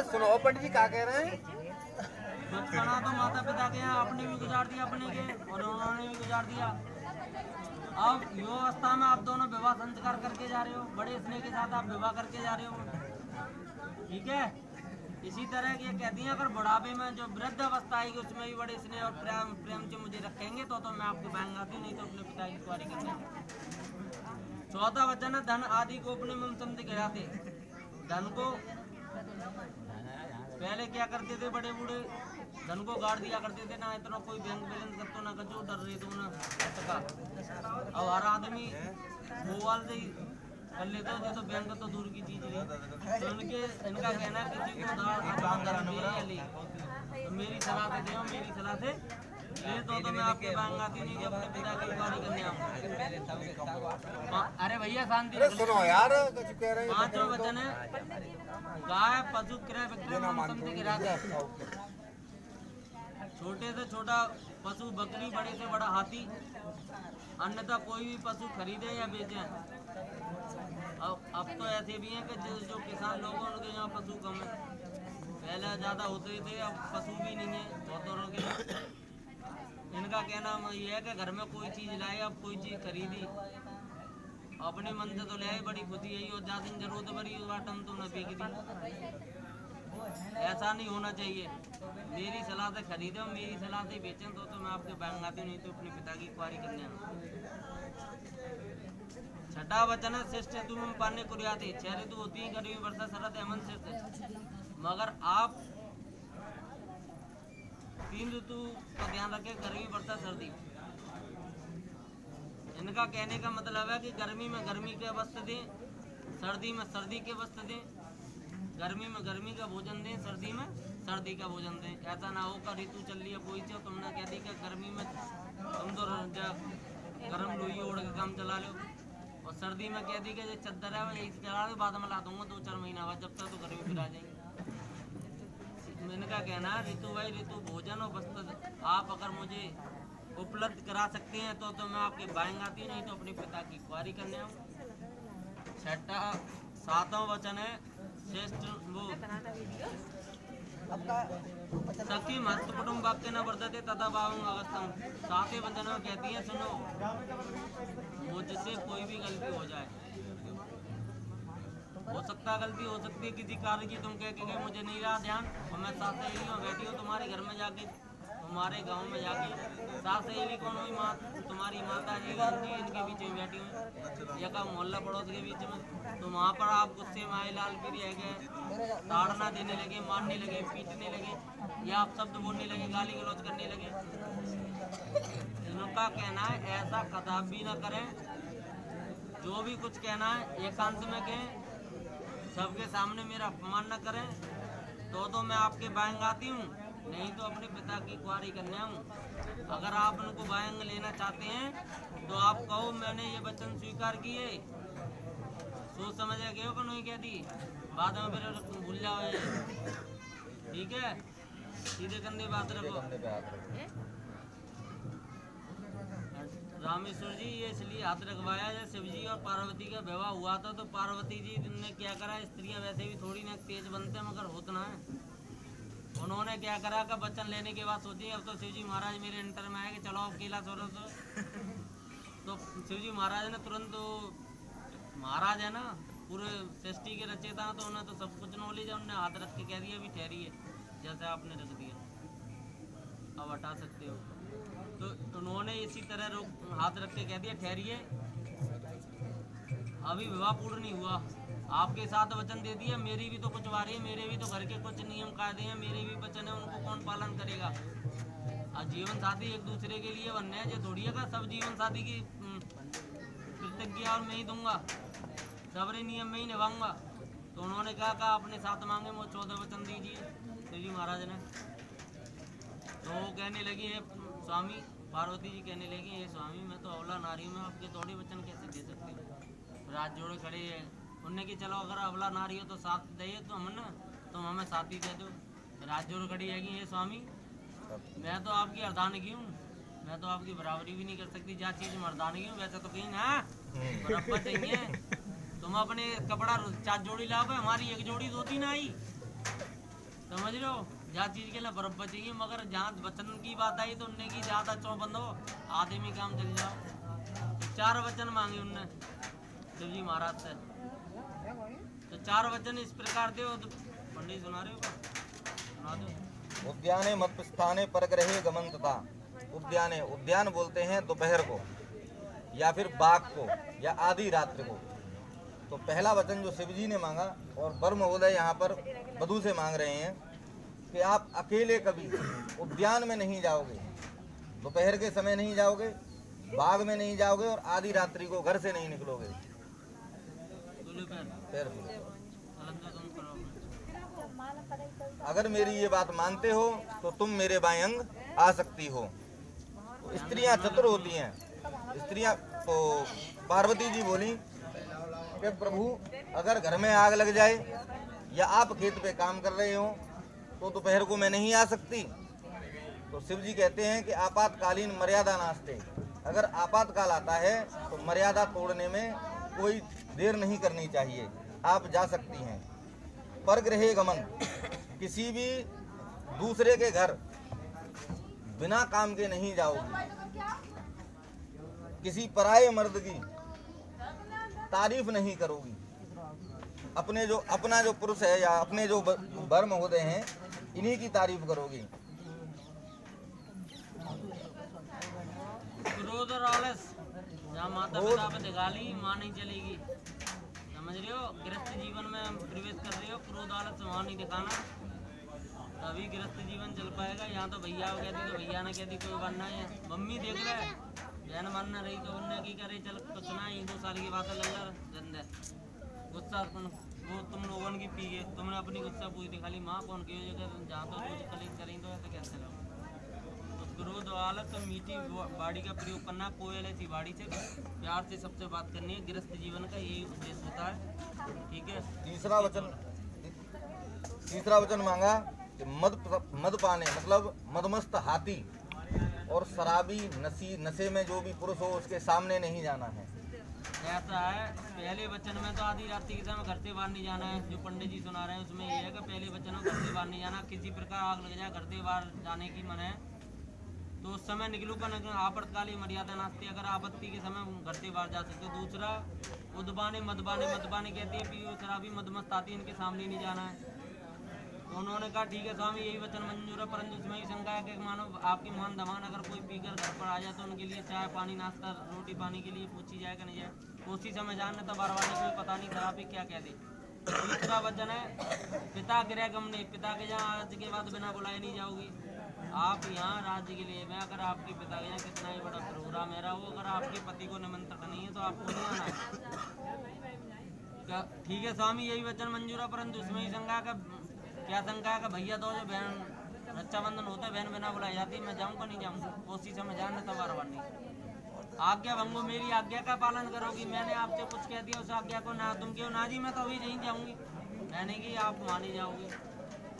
सुनो पंडित जी क्या कह रहे हैं? बचपना तो माता पिता के यहाँ आपने भी गुजार दिया अपने के, और उन्होंने भी गुजार दिया। अब युवा अवस्था में आप दोनों विवाह संस्कार करके जा रहे हो, बड़े स्नेह के साथ आप विवाह करके जा रहे हो, ठीक है। इसी तरह ये कहती हैं अगर बुढ़ापे में जो वृद्ध अवस्था आएगी उसमें भी बड़े स्नेह और प्रेम से मुझे रखेंगे तो मैं आपको बैंक आती, नहीं तो अपने पिता की कुंवारी करने। चौथा वचन है धन आदि को अपने मन समझ गिराते। धन को पहले क्या करते थे बड़े बूढ़े, धन को गाड़ दिया करते थे ना, इतना कोई बैंक बैलेंस करते ना कचो डर रहे तो ना सका। अब हर आदमी मोबाइल से ही कर लेते हो, तो बैंक तो दूर की चीज रही। तो इनका कहना है किसी को तो मेरी सलाह से दे, मेरी सलाह से ले तो मैं आपके बैंक आती नहीं कि अपने पिता की कुंवारी करने आऊँ। अरे भैया शांति सुनो यार कुछ कह रहे हैं। पांचों वचन है गाय पशु क्रय विक्रय गिराते। छोटे से छोटा पशु बकरी, बड़े से बड़ा हाथी, अन्यथा कोई भी पशु खरीदे या बेचे। अब तो ऐसे भी हैं कि जो किसान लोग हैं उनके यहाँ पशु कम है, पहले ज्यादा होते थे, अब पशु भी नहीं है बहुतों के। इनका कहना ये है कि घर में कोई चीज लाए, अब कोई चीज खरीदी अपने मन से तो ले आई, बड़ी खुशी यही और ज्यादा जरूरत बड़ी वाटम तो न बेच दी। ऐसा नहीं होना चाहिए, मेरी सलाह से खरीदे और मेरी सलाह से बेचें तो मैं आपके बैंक आती, नहीं तो अपने पिता की कुंवारी करने आऊँ। छठा वचन है श्रेष्ठ ऋतु में पाने को रियाते। 6 ऋतु होती है, गर्मी वर्षा शरद हेमंत श्रेष्ठ, मगर आप 3 ऋतु का ध्यान रखें, गर्मी वर्षा सर्दी। इनका कहने का मतलब है कि गर्मी में गर्मी के वस्त्र दें, सर्दी में सर्दी के वस्त्र दें, गर्मी में गर्मी का भोजन दें, सर्दी में सर्दी का भोजन दें। ऐसा ना हो कि ऋतु चल रही है कोई से तुमने कह दी कि गर्मी में तुम तो गर्म लोही ओढ़ के काम चला लो, और सर्दी में कह दी कि जो चद्दर है वही चला लो, बाद में ला दूंगा 2-4 महीना बाद, जब तक तो गर्मी फिर आ जाएगी। इनका कहना है ऋतु बाई ऋतु भोजन और वस्त्र आप अगर मुझे उपलब्ध करा सकते हैं तो मैं आपके बाएंगे आती, नहीं तो अपने पिता की कुंवारी करने आऊँ। छठा 7वां वचन है श्रेष्ठ वो सखी महत्व कुटुंब वाक्य न वर्धते तथा भावं अगस्तम। 7वें वचन में कहती है सुनो, मुझसे कोई भी गलती हो जाए, हो सकता गलती हो सकती है किसी कार्य की, तुम कह के मुझे नहीं रहा ध्यान, और मैं साथ सहेलियों बैठी हूँ तुम्हारे घर में जाके, तुम्हारे गांव में जाके, साथ सहेली कौन हुई माँ, तुम्हारी माता जी इनके बीच में बैठी हूँ या का मोहल्ला पड़ोस के बीच में, तो वहाँ पर आप गुस्से में आए, लाल पीली रह गए, ताड़ना देने लगे, मारने लगे, पीटने लगे, या आप शब्द बोलने लगे, गाली गलौज करने लगे। इनका कहना है ऐसा कदापि न करें, जो भी कुछ कहना है एकांत में कहें, सबके सामने मेरा अपमान न करें, तो मैं आपके बाएंगे आती हूँ, नहीं तो अपने पिता की कुंवारी करने आऊँ। अगर आप उनको बाएंगे लेना चाहते हैं तो आप कहो मैंने ये वचन स्वीकार किए, सोच समझ गए हो कि नहीं कह दी, बाद में फिर भूल जाओ, ठीक है, सीधे कंधे बात रखो। रामेश्वर जी ये इसलिए हाथ रखवाया जब शिव जी और पार्वती का विवाह हुआ था, तो पार्वती जी ने क्या करा, स्त्रियां वैसे भी थोड़ी ना तेज बनते हैं मगर होतना है, उन्होंने क्या करा कि बच्चन लेने के बाद सोची अब तो शिव जी महाराज मेरे इंटर में आए कि चलो अकेला सोरो तो शिव जी महाराज ने तुरंत, महाराज है ना पूरे सृष्टि के रचेता, तो उन्हें तो सब कुछ नॉलेज है, उन्होंने हाथ रख के कह दिया भी ठहरिए, जैसे आपने रख दिया अब हटा सकते हो, तो उन्होंने इसी तरह हाथ रख के कह दिया ठहरिए, अभी विवाह पूर्ण नहीं हुआ, आपके साथ वचन दे दिया, मेरी भी तो कुछ वारी है, मेरे भी तो घर के कुछ नियम कायदे हैं, मेरे भी वचन है, उनको कौन पालन करेगा। और जीवन साथी एक दूसरे के लिए बनने हैं, जो थोड़ी है का सब जीवन साथी की प्रतिज्ञा मैं ही दूंगा, सबरे नियम में ही निभाऊंगा। तो उन्होंने कहा अपने साथ मांगे वो 14 वचन दीजिए शिव जी महाराज ने। तो वो कहने लगी है स्वामी, पार्वती जी कहने लगी ये स्वामी मैं तो अवला नारी में आपके थोड़े वचन कैसे दे सकती हूँ। रात जोड़े खड़े हैं, उनने की चलो अगर अवला नारी हो तो साथ दे तो हम ना, तुम हमें साथ ही दे दो। रात जोड़ खड़ी है कि ये स्वामी मैं तो आपकी अर्धांगी हूँ, मैं तो आपकी बराबरी भी नहीं कर सकती, जहाँ चीज़ मर्दानगी हूँ वैसे तो कहीं ना बराबर चाहिए। तुम अपने कपड़ा 4 जोड़ी लाओ, हमारी 1 जोड़ी 2-3 आई, समझ रहे हो, जहाँ चीज के लिए बर्फ बचेगी, मगर जहाँ वचन की बात आई तो उनने की ज्यादा चौबंद हो आधे में काम चल जाओ। तो 4 वचन मांगे उनने शिव जी महाराज से, तो 4 वचन इस प्रकार थे। तो पंडित सुना रहे हो, सुना दो। उद्याने मत्स्थाने परग्रहे गमंतता। उद्याने, उद्यान बोलते हैं दोपहर को या फिर बाग को या आधी रात्रि को। तो पहला वचन जो शिव जी ने मांगा, और वर महोदय यहाँ पर वधू से मांग रहे हैं कि आप अकेले कभी उद्यान में नहीं जाओगे, दोपहर के समय नहीं जाओगे, बाग में नहीं जाओगे, और आधी रात्रि को घर से नहीं निकलोगे। पैर छूलो। अगर मेरी ये बात मानते हो तो तुम मेरे बाएं अंग आ सकती हो। तो स्त्रियां चतुर होती हैं। स्त्रियां तो पार्वती जी बोली कि प्रभु अगर घर में आग लग जाए या आप खेत पे काम कर रहे हो तो दोपहर को मैं नहीं आ सकती। तो शिव जी कहते हैं कि आपातकालीन मर्यादा नास्ते। अगर आपातकाल आता है तो मर्यादा तोड़ने में कोई देर नहीं करनी चाहिए, आप जा सकती हैं। परगृहे गमन, किसी भी दूसरे के घर बिना काम के नहीं जाओगी। किसी पराये मर्द की तारीफ नहीं करोगी। अपना जो पुरुष है या अपने जो वर महोदय हैं, इन्हीं की तारीफ करोगी। क्रोध और आलस जहाँ माता पिता पे दिखाली माँ नहीं चलेगी। समझ रहे हो, गृहस्थ जीवन में हम प्रवेश कर रहे हो, क्रोध आलस वहाँ नहीं दिखाना, तभी गृहस्थ जीवन चल पाएगा। यहाँ तो भैया कहती तो भैया ने कहती कोई बनना है, मम्मी देख रहे बहन मानना रही तो उनने की करे चल कुछ ना, 1-2 साल की बात लग रहा गुस्सा वो तुम लोगों की पी गए, तुमने अपनी गुस्सा पूछ दी खाली माँ कौन की जहाँ तो कुछ कलिंग करेंगे तो ऐसे कैसे लगो। तो क्रोध और आलस तो मीठी बाड़ी का प्रयोग करना, कोयल ऐसी बाड़ी से प्यार से सबसे बात करनी है। गृहस्थ जीवन का यही उद्देश्य होता है, ठीक है। तीसरा वचन मांगा कि मद पाने मतलब मदमस्त हाथी और शराबी नशे में जो भी पुरुष हो उसके सामने नहीं जाना है। ऐसा है, पहले वचन में तो आधी रात्रि के समय घर से बाहर नहीं जाना है। जो पंडित जी सुना रहे हैं उसमें ये है कि पहले वचन में घर से बाहर नहीं जाना, किसी प्रकार आग लग जाए घर से बाहर जाने की मन है तो उस समय निकलू का आपातकालीन मर्यादा नास्ती, अगर आपत्ति के समय घर से बाहर जा सकते हो। दूसरा उद्बाने मदबाने कहती है पीओ शराबी मदमस्त आती है, इनके सामने नहीं जाना है। तो उन्होंने कहा ठीक है स्वामी यही वचन मंजूर है, परंतु इसमें ही शंका है कि मानो आपकी मान दमान अगर कोई पीकर घर पर आ जाए तो उनके लिए चाय पानी नाश्ता रोटी पानी के लिए पूछी जाए कि नहीं जाए, उसी समय जानने तो बार कोई पता नहीं शराबी क्या कह दे। दूसरा वचन है पिता गृह गमने, पिता के जहाँ आज के बाद बिना बुलाए नहीं जाओगी। आप यहाँ राज्य के लिए में अगर आपके पिता के यहाँ कितना ही बड़ा प्रोग्राम है रहा हो, अगर आपके पति को निमंत्रण नहीं है तो आपको नहीं आना है। ठीक है स्वामी यही वचन मंजूर है, परंतु इसमें ही शंका का क्या शंका है कि भैया तो जो बहन रक्षाबंधन होता है बहन बिना बुलाई जाती है, मैं जाऊँगा नहीं जाऊँगा, उसी समय जानने तो बार नहीं। आज्ञा भंगो, मेरी आज्ञा का पालन करोगी। मैंने आपसे कुछ कह दिया उस आज्ञा को ना तुम क्यों ना जी, मैं तो अभी नहीं जाऊँगी, मैंने कि आप मानी जाओगी।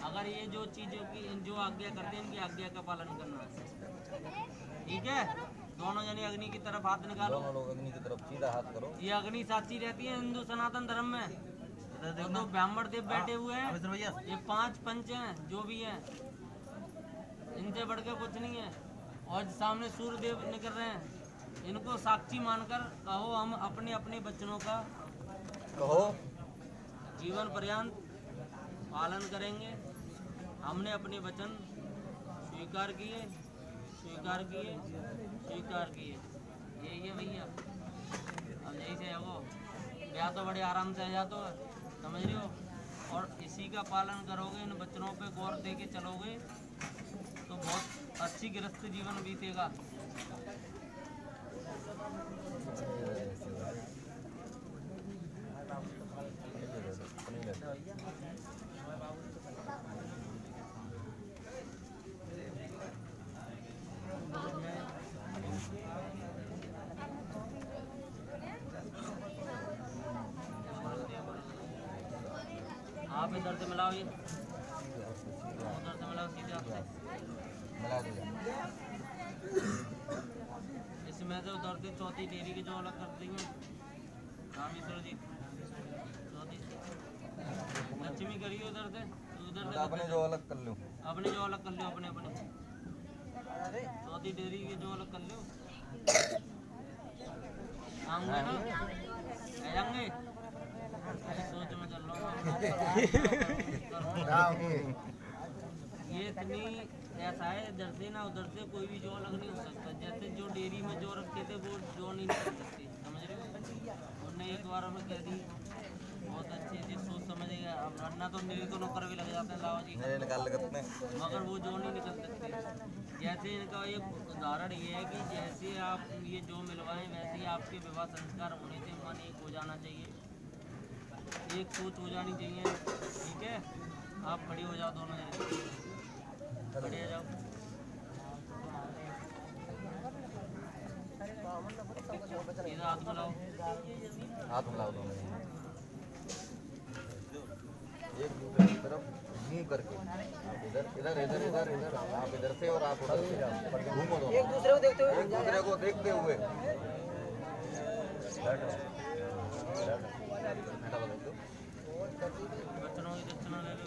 अगर ये जो चीज़ों की जो आज्ञा करते हैं इनकी आज्ञा का पालन करना है, ठीक है। दोनों जने अग्नि की तरफ हाथ निकालो, दोनों लोग अग्नि की तरफ सीधा हाथ करो। ये अग्नि साक्षी रहती है हिंदू सनातन धर्म में। देखो ब्राह्मण देव बैठे हुए हैं, ये 5 पंच हैं जो भी हैं, इनसे बढ़ के कुछ नहीं है। और सामने सूर्य देव निकल रहे हैं, इनको साक्षी मानकर कहो हम अपने अपने बच्चों का कहो जीवन पर्यंत पालन करेंगे। हमने अपने वचन स्वीकार किए स्वीकार किए स्वीकार किए, यही है भैया। अब यही से हो ब्याह तो बड़े आराम से आ जाते हो, समझ रहे हो। और इसी का पालन करोगे, इन बच्चों पे गौर दे के चलोगे तो बहुत अच्छी गृहस्थ जीवन बीतेगा। आप इधर से मिलाओ, ये उधर से मिलाओ, सीधे हाथ से मिला दिया। इसमें से उधर से चौथी डेरी की जो अलग कर देंगे रामेश्वर जी, चौथी लक्ष्मी करिए उधर से, उधर तो से अपने जो अलग कर लो। अपने जो अलग कर लो, अपने अपने चौथी डेयरी के जो अलग कर लो। आऊंगे ना, आएंगे। सोच में चल रहा हूँ। ये इतनी ऐसा है, इधर से ना उधर से कोई भी जो अलग नहीं हो सकता। जैसे जो डेयरी में जो रखते थे वो जो नहीं निकल सकते, समझ रहे हो। उन्होंने एक बार हमें कह दी, बहुत अच्छी चीज सोच समझेगा। अब वरना तो मेरे तो नौकर भी लग जाते हैं लावा जी, मेरे निकाल करते हैं। मगर वो जो नहीं निकल सकते। जैसे इनका एक उदाहरण ये है कि जैसे आप ये जो मिलवाएं वैसे ही आपके विवाह संस्कार होने से मन एक हो जाना चाहिए, एक सोच हो जानी चाहिए, ठीक है। आप खड़ी हो जाओ दोनों जने, खड़े हो जाओ। सीधा हाथ मिलाओ, हाथ मिलाओ दोनों, एक दूसरे की तरफ मुंह करके। इधर इधर इधर इधर इधर, आप इधर से और आप उधर से घूमो दोनों, एक दूसरे को देखते हुए, एक दूसरे को देखते हुए। बच्चों की दक्षिणा ले लो।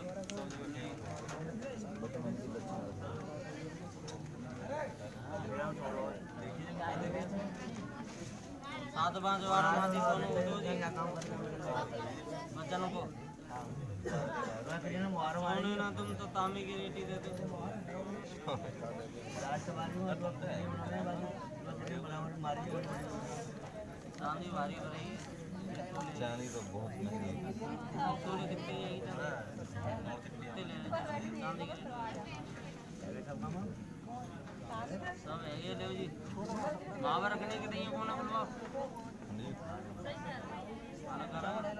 सात पाँच बार माती दोनों उठो जी बच्चों को। सोने ना तुम तो तांबे की रेटी देते हो। चांदी भारी हो रही है, चांदी तो बहुत महंगी है। सोने कितने यही कितने ले रहे चांदी की सब है ये ले जी। मावा रखने के लिए कौन बोलवा जी। खाना खा रहा है।